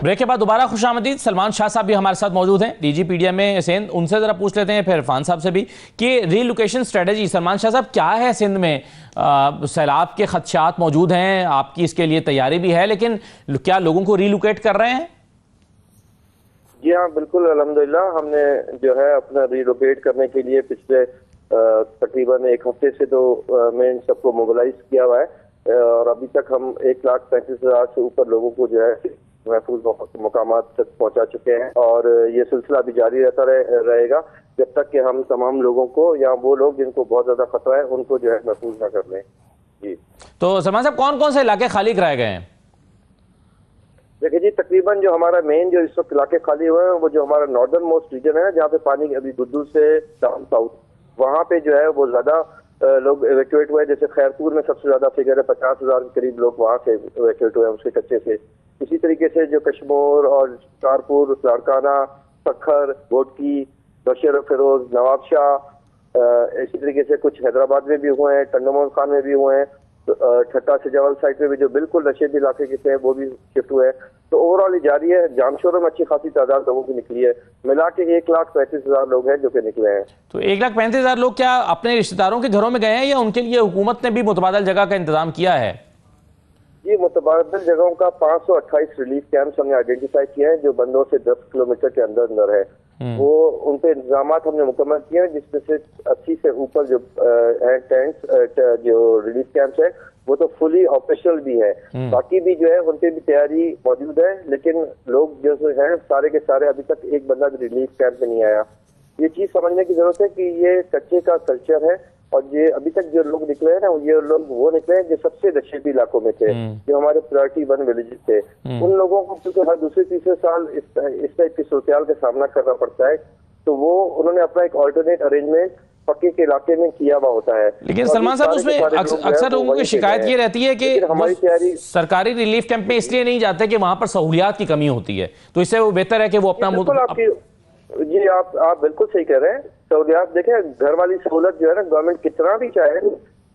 ब्रेक के बाद दोबारा खुशामदीद। सलमान शाह साहब भी हमारे साथ मौजूद हैं, डीजीपीडीएम में सिंध। उनसे ज़रा पूछ लेते हैं, फिर इरफान साहब से भी, कि रीलोकेशन स्ट्रेटजी सलमान शाह साहब क्या है सिंध में? सैलाब के खदशात मौजूद हैं, आपकी इसके लिए तैयारी भी है, लेकिन क्या लोगों को रीलोकेट कर रहे हैं? जी हाँ, बिल्कुल अल्हम्दुलिल्लाह। हमने जो है अपना रीलोकेट करने के लिए पिछले तकरीबन 1 हफ्ते से तो मैं इन सबको मोबिलाइज किया हुआ है, और अभी तक हम 1,35,000 से ऊपर लोगों को जो है महफूज मुकामात तक पहुंचा चुके हैं, और ये सिलसिला भी जारी रहता रहेगा जब तक कि हम तमाम लोगों को, या वो लोग जिनको बहुत ज्यादा खतरा है, उनको जो है महफूज ना कर लें। जी, तो सलमान साहब, कौन कौन से इलाके खाली कराए गए हैं? देखिए जी, तकरीबन जो हमारा मेन जो इस वक्त इलाके खाली हुए हैं वो जो हमारा नॉर्दर्न मोस्ट रीजन है, जहाँ पे पानी अभी गुद्दू से डाउन साउथ, वहाँ पे जो है वो ज्यादा लोग इवैक्यूएट हुए। जैसे खैरपुर में सबसे ज्यादा फिगर है, 50,000 के करीब लोग वहाँ से इवैक्यूएट हुए उसके कच्चे से। इसी तरीके से जो कश्मीर और कारपुर, लाड़काना, सखर, घोटकी, बशीर फिरोज, नवाबशाह, इसी तरीके से कुछ हैदराबाद में भी हुए हैं, टंडोमोल खान में भी हुए हैं, ठट्टा से जवल साइड में भी जो बिल्कुल नशेबी इलाके के थे वो भी शिफ्ट हुए हैं। तो ओवरऑल जारी है। जामशोरों में अच्छी खासी तादाद लोगों की निकली है, मिला के 1,35,000 लोग हैं जो कि निकले हैं। तो 1,35,000 लोग क्या अपने रिश्तेदारों के घरों में गए हैं, या उनके लिए हुकूमत ने भी मुतबादल जगह का इंतजाम किया है? जी, मुतबादल जगहों का 528 रिलीफ कैंप्स हमने आइडेंटिफाई किए हैं जो बंदों से 10 किलोमीटर के अंदर है। वो उन पे इंतजाम हमने मुकम्मल किए हैं, जिसमें से 80 से ऊपर जो टेंट्स जो रिलीफ कैंप्स है वो तो फुली ऑपरेशनल भी है। बाकी भी जो है उन पे भी तैयारी मौजूद है, लेकिन लोग जो है सारे के सारे अभी तक एक बंदा भी रिलीफ कैंप में नहीं आया। ये चीज समझने की जरूरत है कि ये कच्चे का कल्चर है, और ये अभी तक जो लोग निकले हैं ना, ये लोग वो निकले हैं जो सबसे नशेबी इलाकों में थे, जो हमारे प्रायोरिटी 1 विलेजेस थे। उन लोगों को क्योंकि हर दूसरे तीसरे साल इस टाइप की सूरत का सामना करना पड़ता है, तो वो उन्होंने अपना एक ऑल्टरनेट अरेंजमेंट पक्के के इलाके में किया हुआ होता है। लेकिन सलमान साहब, उसमें अक्सर लोगों की शिकायत ये रहती है कि हमारी तैयारी सरकारी रिलीफ कैंप में इसलिए नहीं जाते कि वहां पर सहूलियात की कमी होती है, तो इससे वो बेहतर है कि वो अपना जी आप बिल्कुल सही कह रहे हैं। सहूलियात देखें, घर वाली सहूलत जो है ना, गवर्नमेंट कितना भी चाहे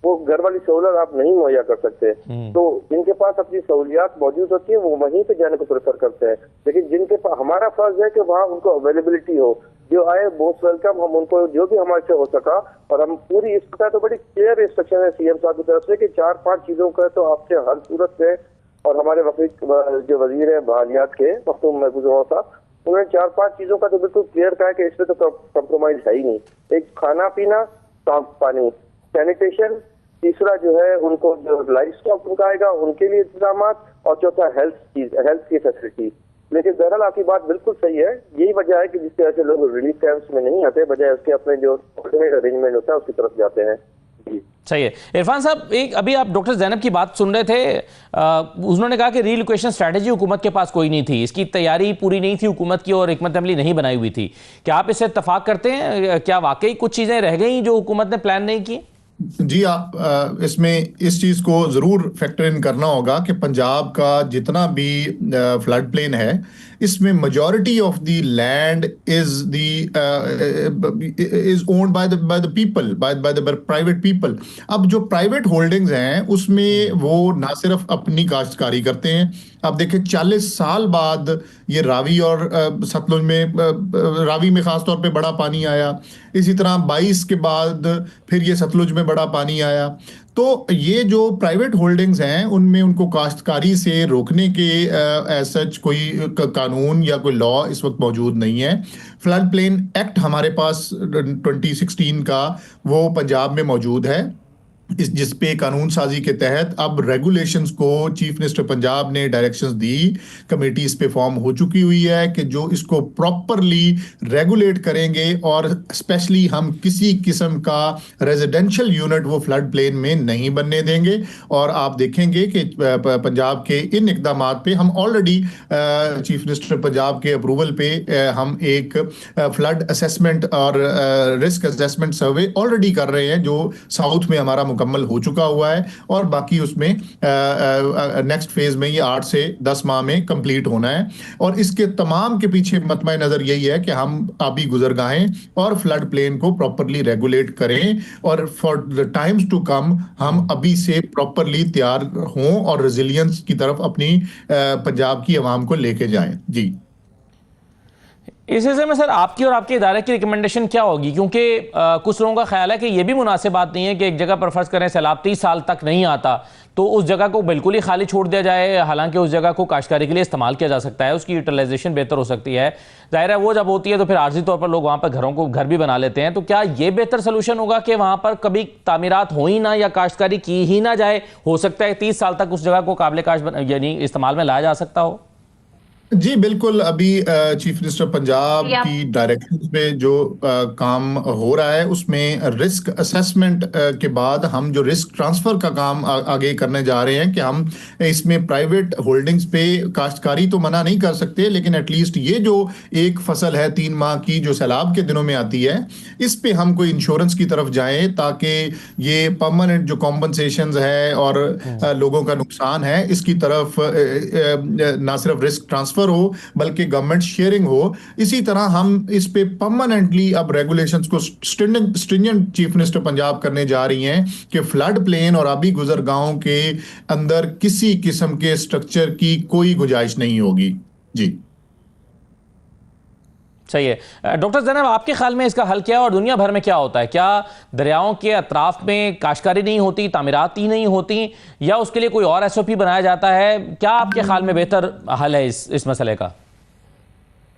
वो घर वाली सहूलत आप नहीं मुहैया कर सकते। तो जिनके पास अपनी सहूलियात मौजूद होती है वो वहीं पे जाने को प्रेफर करते हैं, लेकिन जिनके पास, हमारा फर्ज है कि वहाँ उनको अवेलेबिलिटी हो, जो आए मोस्ट वेलकम, हम उनको जो भी हमारे से हो सका। और हम पूरी इस पर तो बड़ी क्लियर इंस्ट्रक्शन है सीएम साहब की तरफ से कि 4-5 चीजों का तो आपसे हर सूरत में, और हमारे जो वजीर है बहालियात के मखदूम महफूज साहब, उन्होंने 4-5 चीजों का तो बिल्कुल क्लियर कहा कि इसमें तो कंप्रोमाइज है ही नहीं। एक खाना पीना, साफ पानी, सैनिटेशन, तीसरा जो है उनको जो लाइफ स्टॉक उनका आएगा उनके लिए इंतजाम, और चौथा हेल्थ की फैसिलिटी। लेकिन बहरहाल आपकी बात बिल्कुल सही है, यही वजह है कि जिस तरह से लोग रिलीफ कैंप्स में नहीं आते, बजाय उसके अपने जो अरेंजमेंट होता है उसकी तरफ जाते हैं। सही है। इरफान साहब, एक अभी आप डॉक्टर ज़ैनब की बात सुन रहे थे, उन्होंने कहा कि रीलोकेशन स्ट्रैटेजी हुकूमत के पास कोई नहीं थी, इसकी तैयारी पूरी नहीं थी हुकूमत की और हिकमत अमली नहीं बनाई हुई थी। क्या आप इससे इत्तफाक करते हैं? क्या वाकई कुछ चीज़ें रह गई जो हुकूमत ने प्लान नहीं की? जी, आप इसमें इस चीज़ को ज़रूर फैक्टर इन करना होगा कि पंजाब का जितना भी फ्लड प्लेन है, इसमें majority of the land is owned by the people, by the private people. अब जो प्राइवेट होल्डिंग्स हैं उसमें वो ना सिर्फ अपनी काश्तकारी करते हैं, अब देखिए 40 साल बाद ये रावी और सतलुज में, रावी में खास तौर पे बड़ा पानी आया, इसी तरह 22 के बाद फिर ये सतलुज में बड़ा पानी आया। तो ये जो प्राइवेट होल्डिंग्स हैं उनमें उनको काश्तकारी से रोकने के सच कोई कानून या कोई लॉ इस वक्त मौजूद नहीं है। फ्लड प्लेन एक्ट हमारे पास 2016 का वो पंजाब में मौजूद है, जिस पे कानून साजी के तहत अब रेगुलेशंस को चीफ मिनिस्टर पंजाब ने डायरेक्शंस दी, कमेटी इस पे फॉर्म हो चुकी हुई है कि जो इसको प्रॉपरली रेगुलेट करेंगे, और स्पेशली हम किसी किस्म का रेजिडेंशियल यूनिट वो फ्लड प्लेन में नहीं बनने देंगे। और आप देखेंगे कि पंजाब के इन इकदामात पे हम ऑलरेडी चीफ मिनिस्टर पंजाब के अप्रूवल पे हम एक फ्लड असेसमेंट और रिस्क असेसमेंट सर्वे ऑलरेडी कर रहे हैं, जो साउथ में हमारा मुकम्मल हो चुका हुआ है, और बाकी उसमें नेक्स्ट फेज में ये 8 से 10 माह में कंप्लीट होना है। और इसके तमाम के पीछे मतमय नजर यही है कि हम आबी गुजरगाहें और फ्लड प्लेन को प्रॉपरली रेगुलेट करें, और for the times to come हम अभी से प्रॉपरली तैयार हों और रेजिलियंस की तरफ अपनी पंजाब की आवाम को लेके जाएं। जी, इस सिलसिले में सर आपकी और आपके इदारे की रिकमेंडेशन क्या होगी? क्योंकि कुछ लोगों का ख्याल है कि यह भी मुनासिब बात नहीं है कि एक जगह पर फर्ज करें सैलाब 30 साल तक नहीं आता तो उस जगह को बिल्कुल ही खाली छोड़ दिया जाए, हालांकि उस जगह को काश्तकारी के लिए इस्तेमाल किया जा सकता है, उसकी यूटिलाइजेशन बेहतर हो सकती है। जाहिर है वो जब होती है तो फिर आर्जी तौर पर लोग वहाँ पर घर भी बना लेते हैं। तो क्या ये बेहतर सोल्यूशन होगा कि वहाँ पर कभी तामीरात हो ही ना या काश्तकारी की ही ना जाए? हो सकता है 30 साल तक उस जगह को काबिल काश्त यानी इस्तेमाल में लाया जा सकता हो। जी बिल्कुल, अभी चीफ मिनिस्टर पंजाब की डायरेक्शन में जो काम हो रहा है उसमें रिस्क असेसमेंट के बाद हम जो रिस्क ट्रांसफर का काम आगे करने जा रहे हैं कि हम इसमें प्राइवेट होल्डिंग्स पे काश्तकारी तो मना नहीं कर सकते, लेकिन एटलीस्ट ये जो एक फसल है 3 माह की जो सैलाब के दिनों में आती है, इस पे हम कोई इंश्योरेंस की तरफ जाएं ताकि ये परमानेंट जो कॉम्पनसेशंस है और लोगों का नुकसान है इसकी तरफ ना सिर्फ रिस्क ट्रांसफर हो बल्कि गवर्नमेंट शेयरिंग हो। इसी तरह हम इस पे परमानेंटली अब रेगुलेशंस को स्ट्रिंजेंट चीफ मिनिस्टर पंजाब करने जा रही हैं कि फ्लड प्लेन और आबी गुजरगाहों के अंदर किसी किस्म के स्ट्रक्चर की कोई गुंजाइश नहीं होगी। जी सही है। डॉक्टर ज़ैनब, आपके ख्याल में इसका हल क्या है और दुनिया भर में क्या होता है? क्या दरियाओं के अतराफ में काश्तकारी नहीं होती, तामीरात ही नहीं होती, या उसके लिए कोई और SOP बनाया जाता है? क्या आपके ख्याल में बेहतर हल है इस मसले का?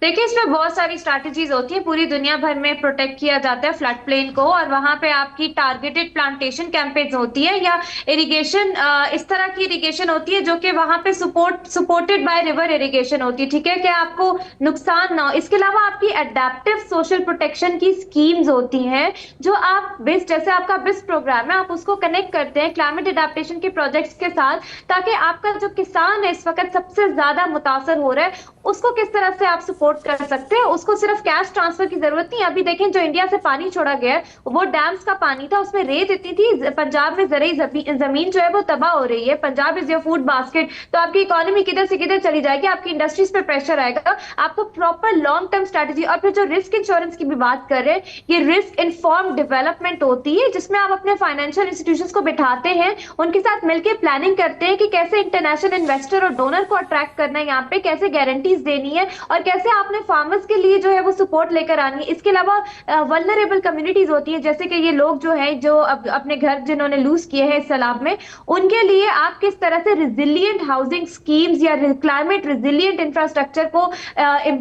देखिए, इसमें बहुत सारी स्ट्रैटेजीज होती है। पूरी दुनिया भर में प्रोटेक्ट किया जाता है फ्लड प्लेन को, और वहां पे आपकी टारगेटेड प्लांटेशन कैंपेन्स होती है या इरिगेशन, इस तरह की इरिगेशन होती है जो कि वहां पे सपोर्टेड बाय रिवर इरिगेशन होती है। ठीक है, कि आपको नुकसान ना हो। इसके अलावा आपकी एडेप्टिव सोशल प्रोटेक्शन की स्कीम्स होती हैं जो आप बिस, जैसे आपका बिस प्रोग्राम है, आप उसको कनेक्ट करते हैं क्लाइमेट एडेप्टेशन के प्रोजेक्ट्स के साथ, ताकि आपका जो किसान है इस वक्त सबसे ज्यादा मुतासर हो रहा है उसको किस तरह से आप सपोर्ट सपोर्ट कर सकते हैं, उसको सिर्फ कैश ट्रांसफर की जरूरत नहीं। अभी देखें जो इंडिया से पानी छोड़ा गया है वो डैम्स का पानी था, उसमें रेत इतनी थी, पंजाब में जरिए जमीन जो है वो तबाह हो रही है। Punjab is your food basket, तो आपकी इकोनॉमी किधर से किधर चली जाएगी, आपकी इंडस्ट्रीज पे प्रेशर आएगा। आपको प्रॉपर लॉन्ग टर्म स्ट्रेटेजी, और फिर जो रिस्क इंश्योरेंस की भी बात कर रहे हैं, ये रिस्क इन्फॉर्म्ड डेवलपमेंट होती है जिसमें आप अपने फाइनेंशियल इंस्टीट्यूशंस को बिठाते हैं, उनके साथ मिलकर प्लानिंग करते हैं कि कैसे इंटरनेशनल इन्वेस्टर और डोनर को अट्रैक्ट करना है, यहाँ पे कैसे गारंटीज देनी है और कैसे आपने फार्मर्स के लिए जो है वो सपोर्ट लेकर आनी है। इसके अलावा वल्नरेबल कम्युनिटीज होती है, जैसे कि ये लोग जो है जो अपने घर जिन्होंने लूज किए हैं इस सैलाब में, उनके लिए आप किस तरह से रिजिलियंट हाउसिंग स्कीम्स या क्लाइमेट रिजिलियंट इंफ्रास्ट्रक्चर को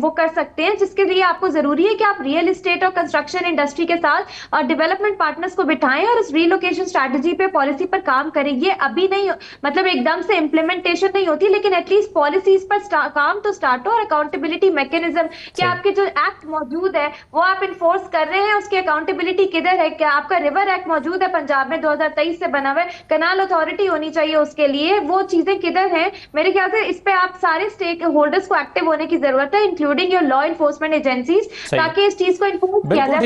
वो कर सकते हैं, जिसके लिए आपको जरूरी है कि आप रियल एस्टेट और कंस्ट्रक्शन इंडस्ट्री के साथ और डेवलपमेंट पार्टनर्स को बिठाएं और इस रीलोकेशन स्ट्रैटेजी पे पॉलिसी पर काम करें। ये अभी नहीं, मतलब एकदम से इम्प्लीमेंटेशन नहीं होती, लेकिन एटलीस्ट पॉलिसीज पर काम तो स्टार्ट हो और अकाउंटेबिलिटी मैकेनिज्म कि आपके जो एक्ट मौजूद है वो आप इन्फोर्स कर रहे हैं, उसकी अकाउंटेबिलिटी किधर है। क्या आपका रिवर एक्ट मौजूद है पंजाब में 2023 से बना हुआ है, कनाल अथॉरिटी होनी चाहिए उसके लिए, वो चीजें किधर हैं? मेरे ख्याल से इस पे आप सारे स्टेक होल्डर्स को एक्टिव होने की जरूरत है, including your law enforcement agencies, ताकि इस चीज को इन्फोर्स किया जाए।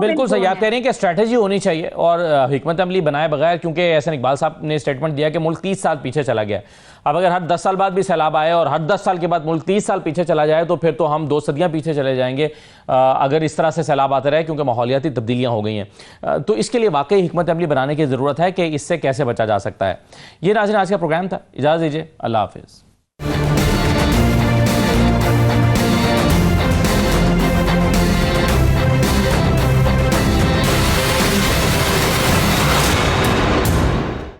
बिल्कुल सही, आप कह रहे हैं कि स्ट्रेटेजी होनी चाहिए और हिकमत अमली बनाए बगैर, क्योंकि एहसन इकबाल साहब ने स्टेटमेंट दिया कि मुल्क 30 साल पीछे चला गया। अब अगर हर 10 साल बाद भी सैलाब आए और हर 10 साल के बाद मुल्क 30 साल पीछे चला जाए तो फिर तो हम 2 सदियां पीछे चले जाएंगे अगर इस तरह से सैलाब आते रहे, क्योंकि माहौलियाती तब्दीलियां हो गई हैं। तो इसके लिए वाकई हिकमत अमली बनाने की ज़रूरत है कि इससे कैसे बचा जा सकता है। ये नाज़रीन आज का प्रोग्राम था, इजाज़त दीजिए, अल्लाह हाफिज़।